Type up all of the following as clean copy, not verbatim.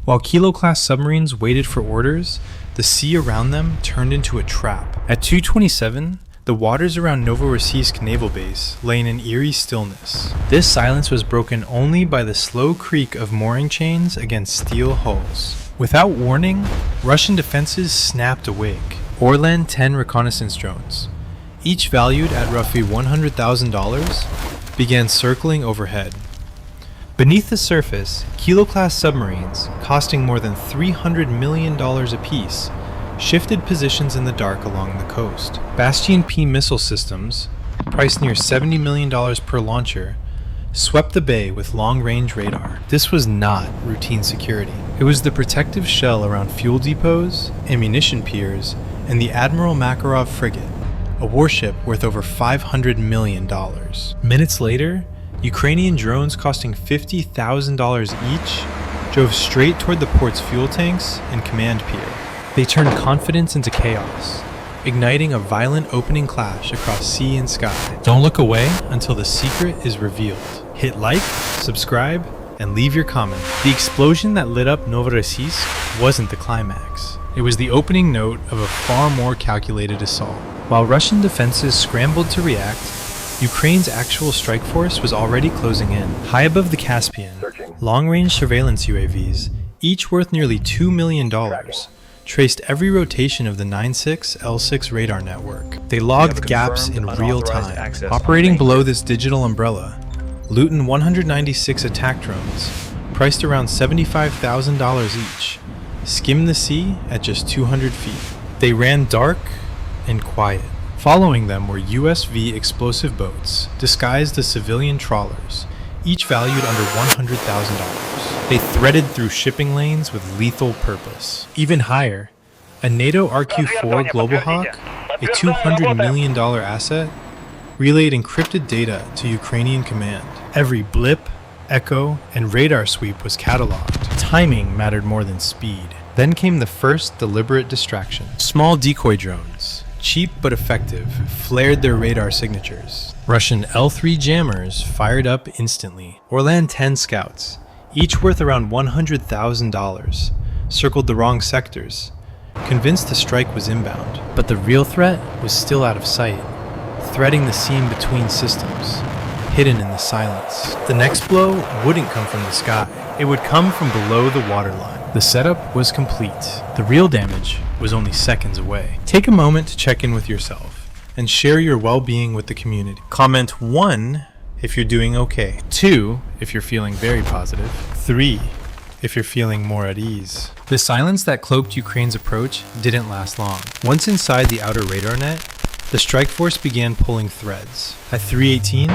While Kilo-class submarines waited for orders, the sea around them turned into a trap. At 2:27, the waters around Novorossiysk naval base lay in an eerie stillness. This silence was broken only by the slow creak of mooring chains against steel hulls. Without warning, Russian defenses snapped awake. Orlan 10 reconnaissance drones, each valued at roughly $100,000, began circling overhead. Beneath the surface, Kilo-class submarines, costing more than $300 million apiece, shifted positions in the dark along the coast. Bastion P missile systems, priced near $70 million per launcher, swept the bay with long-range radar. This was not routine security. It was the protective shell around fuel depots, ammunition piers, and the Admiral Makarov frigate, a warship worth over $500 million. Minutes later, Ukrainian drones costing $50,000 each drove straight toward the port's fuel tanks and command pier. They turned confidence into chaos, igniting a violent opening clash across sea and sky. Don't look away until the secret is revealed. Hit like, subscribe, and leave your comment. The explosion that lit up Novorossiysk wasn't the climax. It was the opening note of a far more calculated assault. While Russian defenses scrambled to react, Ukraine's actual strike force was already closing in. High above the Caspian, long-range surveillance UAVs, each worth nearly $2 million, traced every rotation of the 9.6 L6 radar network. They logged gaps in real time. Operating below this digital umbrella, Luton 196 attack drones, priced around $75,000 each, skimmed the sea at just 200 feet. They ran dark and quiet. Following them were USV explosive boats, disguised as civilian trawlers, each valued under $100,000. They threaded through shipping lanes with lethal purpose. Even higher, a NATO RQ-4 Global Hawk, a $200 million asset, relayed encrypted data to Ukrainian command. Every blip, echo, and radar sweep was cataloged. Timing mattered more than speed. Then came the first deliberate distraction. Small decoy drones, cheap but effective, flared their radar signatures. Russian L3 jammers fired up instantly. Orlan 10 scouts, each worth around $100,000, circled the wrong sectors, convinced the strike was inbound. But the real threat was still out of sight, threading the seam between systems, hidden in the silence. The next blow wouldn't come from the sky. It would come from below the waterline. The setup was complete. The real damage was only seconds away. Take a moment to check in with yourself and share your well-being with the community. Comment 1 if you're doing okay, 2 if you're feeling very positive, 3 if you're feeling more at ease. The silence that cloaked Ukraine's approach didn't last long. Once inside the outer radar net, the strike force began pulling threads. At 3:18,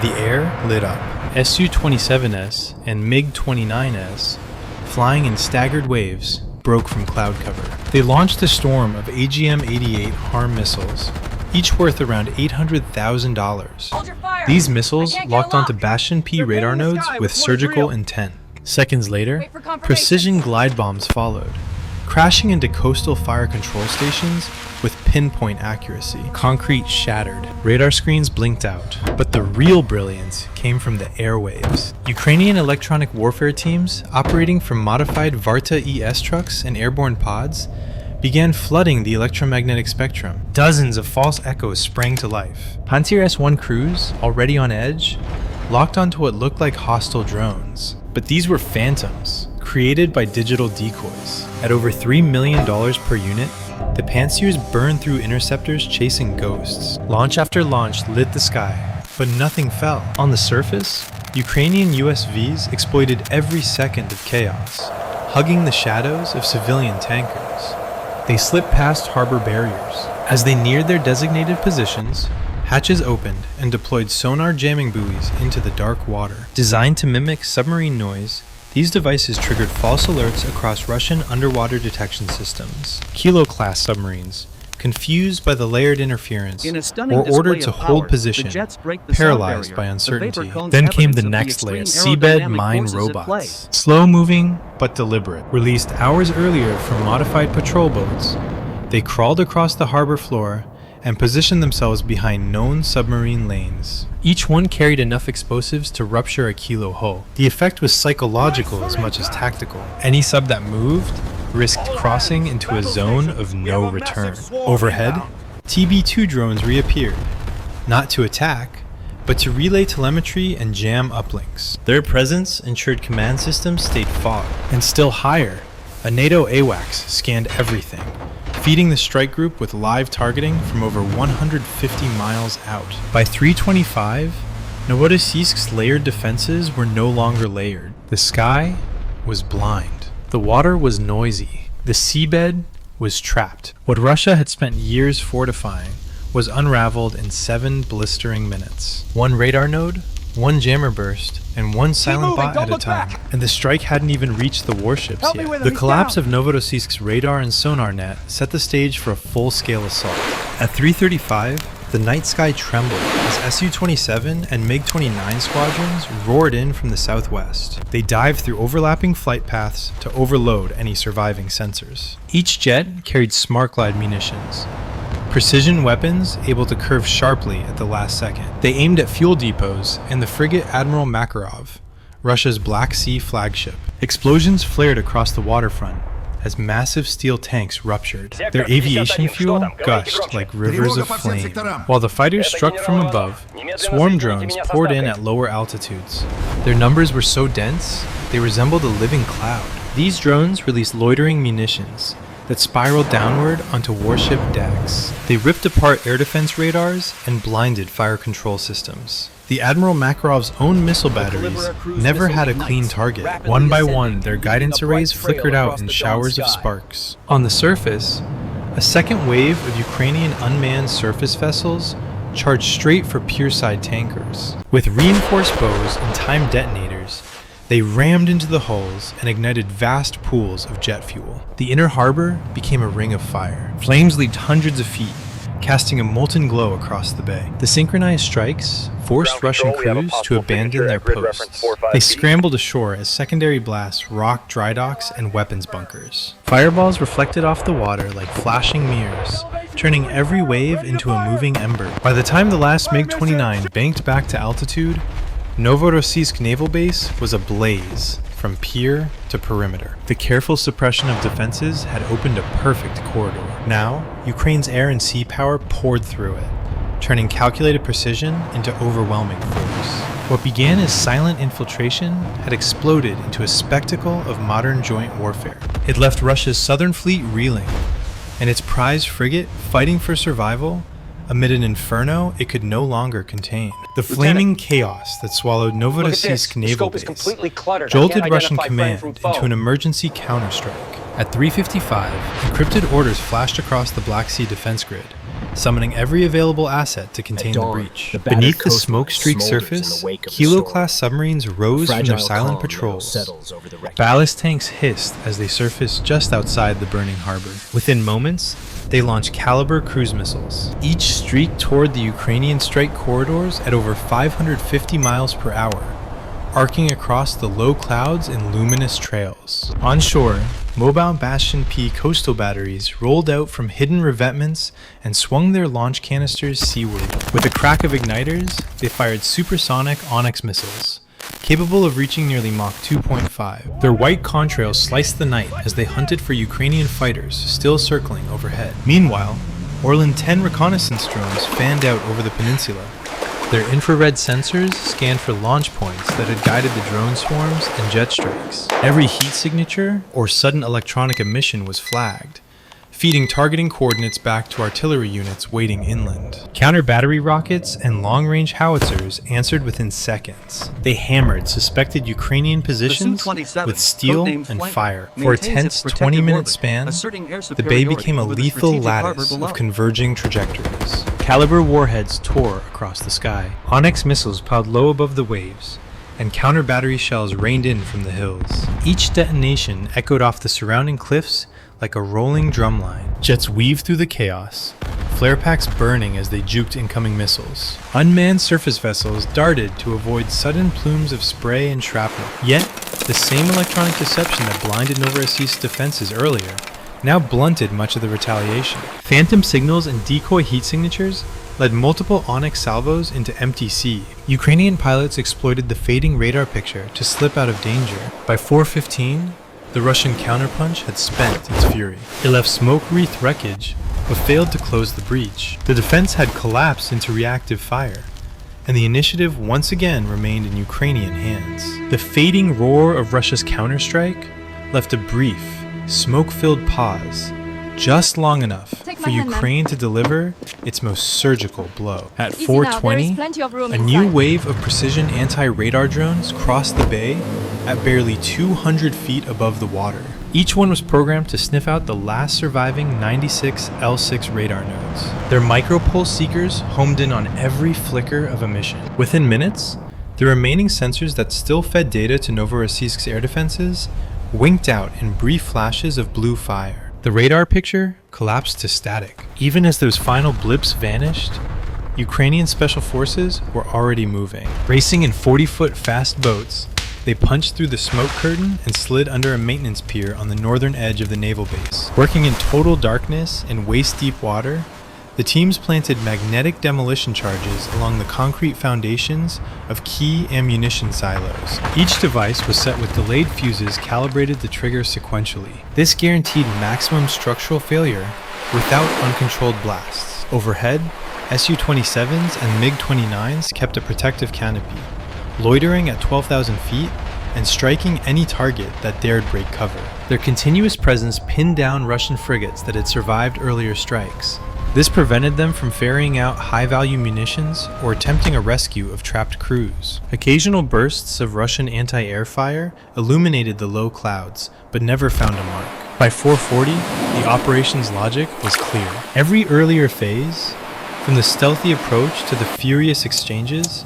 the air lit up. Su-27S and MiG-29S, flying in staggered waves, broke from cloud cover. They launched a storm of AGM-88 HARM missiles, each worth around $800,000. These missiles locked onto Bastion P radar nodes with surgical intent. Seconds later, precision glide bombs followed, crashing into coastal fire control stations with pinpoint accuracy. Concrete shattered. Radar screens blinked out. But the real brilliance came from the airwaves. Ukrainian electronic warfare teams, operating from modified Varta ES trucks and airborne pods, began flooding the electromagnetic spectrum. Dozens of false echoes sprang to life. Pantsir S-1 crews, already on edge, locked onto what looked like hostile drones. But these were phantoms, created by digital decoys. At over $3 million per unit, the Pantsirs burned through interceptors chasing ghosts. Launch after launch lit the sky, but nothing fell. On the surface, Ukrainian USVs exploited every second of chaos, hugging the shadows of civilian tankers. They slipped past harbor barriers. As they neared their designated positions, hatches opened and deployed sonar jamming buoys into the dark water. Designed to mimic submarine noise, these devices triggered false alerts across Russian underwater detection systems. Kilo-class submarines, confused by the layered interference, were ordered to hold position, paralyzed by uncertainty. Then came the next layer, seabed mine robots. Slow-moving but deliberate. Released hours earlier from modified patrol boats, they crawled across the harbor floor and positioned themselves behind known submarine lanes. Each one carried enough explosives to rupture a kilo hull. The effect was psychological as much as tactical. Any sub that moved risked crossing into a zone of no return. Overhead, TB2 drones reappeared, not to attack, but to relay telemetry and jam uplinks. Their presence ensured command systems stayed fogged. And still higher, a NATO AWACS scanned everything, feeding the strike group with live targeting from over 150 miles out. By 3:25, Novorossiysk's layered defenses were no longer layered. The sky was blind. The water was noisy. The seabed was trapped. What Russia had spent years fortifying was unraveled in 7 blistering minutes. One radar node, one jammer burst, and one silent bot at a time. And the strike hadn't even reached the warships yet. The collapse of Novorossiysk's radar and sonar net set the stage for a full-scale assault. At 3:35, the night sky trembled as Su-27 and MiG-29 squadrons roared in from the southwest. They dived through overlapping flight paths to overload any surviving sensors. Each jet carried smart glide munitions, precision weapons able to curve sharply at the last second. They aimed at fuel depots and the frigate Admiral Makarov, Russia's Black Sea flagship. Explosions flared across the waterfront as massive steel tanks ruptured. Their aviation fuel gushed like rivers of flame. While the fighters struck from above, swarm drones poured in at lower altitudes. Their numbers were so dense, they resembled a living cloud. These drones released loitering munitions that spiraled downward onto warship decks. They ripped apart air defense radars and blinded fire control systems. The Admiral Makarov's own missile batteries never had a clean target. One by one, their guidance arrays flickered out in showers of sparks. On the surface, a second wave of Ukrainian unmanned surface vessels charged straight for pierside tankers. With reinforced bows and timed detonators, they rammed into the hulls and ignited vast pools of jet fuel. The inner harbor became a ring of fire. Flames leaped hundreds of feet, casting a molten glow across the bay. The synchronized strikes forced Russian crews to abandon their posts. They scrambled ashore as secondary blasts rocked dry docks and weapons bunkers. Fireballs reflected off the water like flashing mirrors, turning every wave into a moving ember. By the time the last MiG-29 banked back to altitude, Novorossiysk Naval Base was ablaze from pier to perimeter. The careful suppression of defenses had opened a perfect corridor. Now, Ukraine's air and sea power poured through it, turning calculated precision into overwhelming force. What began as silent infiltration had exploded into a spectacle of modern joint warfare. It left Russia's southern fleet reeling, and its prize frigate fighting for survival amid an inferno it could no longer contain. The flaming chaos that swallowed Novorossiysk Naval Base jolted Russian command into an emergency counterstrike. At 3:55, encrypted orders flashed across the Black Sea defense grid, summoning every available asset to contain the breach. Beneath the smoke-streaked surface, Kilo-class submarines rose from their silent patrols. Ballast tanks hissed as they surfaced just outside the burning harbor. Within moments, they launched Caliber cruise missiles. Each streaked toward the Ukrainian strike corridors at over 550 miles per hour, arcing across the low clouds in luminous trails. Onshore, mobile Bastion P coastal batteries rolled out from hidden revetments and swung their launch canisters seaward. With a crack of igniters, they fired supersonic Onyx missiles, capable of reaching nearly Mach 2.5. Their white contrails sliced the night as they hunted for Ukrainian fighters still circling overhead. Meanwhile, Orlan 10 reconnaissance drones fanned out over the peninsula. Their infrared sensors scanned for launch points that had guided the drone swarms and jet strikes. Every heat signature or sudden electronic emission was flagged, feeding targeting coordinates back to artillery units waiting inland. Counter-battery rockets and long-range howitzers answered within seconds. They hammered suspected Ukrainian positions with steel and fire. For a tense 20-minute span, the bay became a lethal lattice of converging trajectories. Caliber warheads tore across the sky. Onyx missiles piled low above the waves, and counter-battery shells rained in from the hills. Each detonation echoed off the surrounding cliffs like a rolling drumline. Jets weaved through the chaos, flare packs burning as they juked incoming missiles. Unmanned surface vessels darted to avoid sudden plumes of spray and shrapnel. Yet, the same electronic deception that blinded Novorossiysk's defenses earlier now blunted much of the retaliation. Phantom signals and decoy heat signatures led multiple Onyx salvos into empty sea. Ukrainian pilots exploited the fading radar picture to slip out of danger. By 4:15, the Russian counterpunch had spent its fury. It left smoke-wreathed wreckage, but failed to close the breach. The defense had collapsed into reactive fire, and the initiative once again remained in Ukrainian hands. The fading roar of Russia's counterstrike left a brief, smoke-filled pause, just long enough for Ukraine to deliver its most surgical blow. At 4:20, a new wave of precision anti-radar drones crossed the bay at barely 200 feet above the water. Each one was programmed to sniff out the last surviving 96 L6 radar nodes. Their micropulse seekers homed in on every flicker of emission. Within minutes, the remaining sensors that still fed data to Novorossiysk's air defenses winked out in brief flashes of blue fire. The radar picture collapsed to static. Even as those final blips vanished, Ukrainian special forces were already moving. Racing in 40-foot fast boats, they punched through the smoke curtain and slid under a maintenance pier on the northern edge of the naval base. Working in total darkness and waist-deep water, the teams planted magnetic demolition charges along the concrete foundations of key ammunition silos. Each device was set with delayed fuses calibrated to trigger sequentially. This guaranteed maximum structural failure without uncontrolled blasts. Overhead, Su-27s and MiG-29s kept a protective canopy, loitering at 12,000 feet and striking any target that dared break cover. Their continuous presence pinned down Russian frigates that had survived earlier strikes. This prevented them from ferrying out high-value munitions or attempting a rescue of trapped crews. Occasional bursts of Russian anti-air fire illuminated the low clouds, but never found a mark. By 4:40, the operations logic was clear. Every earlier phase, from the stealthy approach to the furious exchanges,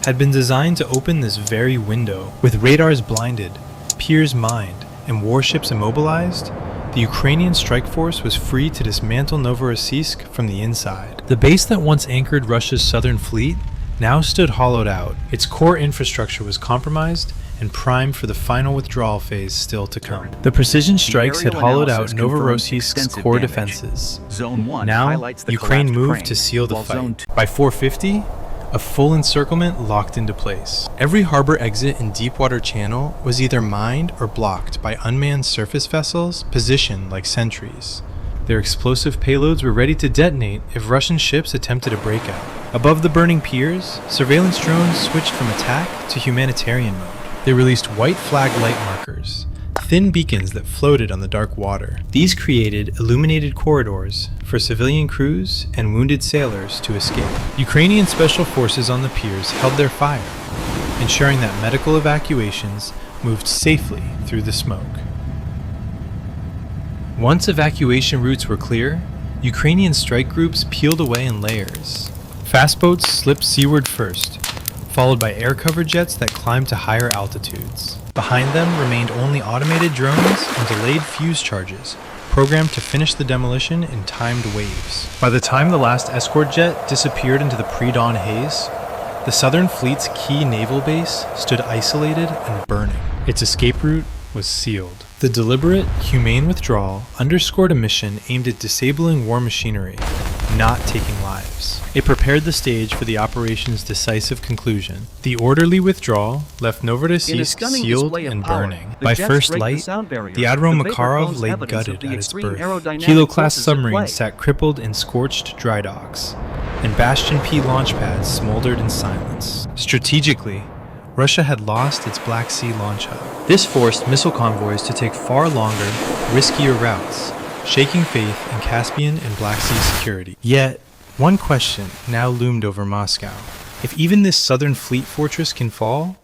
had been designed to open this very window. With radars blinded, piers mined, and warships immobilized, the Ukrainian strike force was free to dismantle Novorossiysk from the inside. The base that once anchored Russia's southern fleet now stood hollowed out. Its core infrastructure was compromised and primed for the final withdrawal phase still to come. The precision strikes had hollowed out Novorossiysk's core defenses. Now, Ukraine moved to seal the fight. By 4:50, a full encirclement locked into place. Every harbor exit in Deepwater Channel was either mined or blocked by unmanned surface vessels positioned like sentries. Their explosive payloads were ready to detonate if Russian ships attempted a breakout. Above the burning piers, surveillance drones switched from attack to humanitarian mode. They released white flag light markers, thin beacons that floated on the dark water. These created illuminated corridors for civilian crews and wounded sailors to escape. Ukrainian special forces on the piers held their fire, ensuring that medical evacuations moved safely through the smoke. Once evacuation routes were clear, Ukrainian strike groups peeled away in layers. Fast boats slipped seaward first, followed by air cover jets that climbed to higher altitudes. Behind them remained only automated drones and delayed fuse charges, programmed to finish the demolition in timed waves. By the time the last escort jet disappeared into the pre-dawn haze, the Southern Fleet's key naval base stood isolated and burning. Its escape route was sealed. The deliberate, humane withdrawal underscored a mission aimed at disabling war machinery, not taking lives. It prepared the stage for the operation's decisive conclusion. The orderly withdrawal left Novorossiysk sealed and burning. By first light, the Admiral Makarov lay gutted at its berth. Kilo-class submarines sat crippled in scorched dry docks, and Bastion P launch pads smoldered in silence. Strategically, Russia had lost its Black Sea launch hub. This forced missile convoys to take far longer, riskier routes, shaking faith in Caspian and Black Sea security. Yet, one question now loomed over Moscow. If even this southern fleet fortress can fall,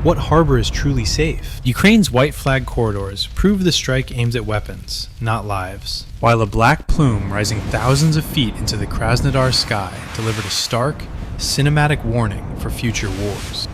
what harbor is truly safe? Ukraine's white flag corridors proved the strike aims at weapons, not lives, while a black plume rising thousands of feet into the Krasnodar sky delivered a stark, cinematic warning for future wars.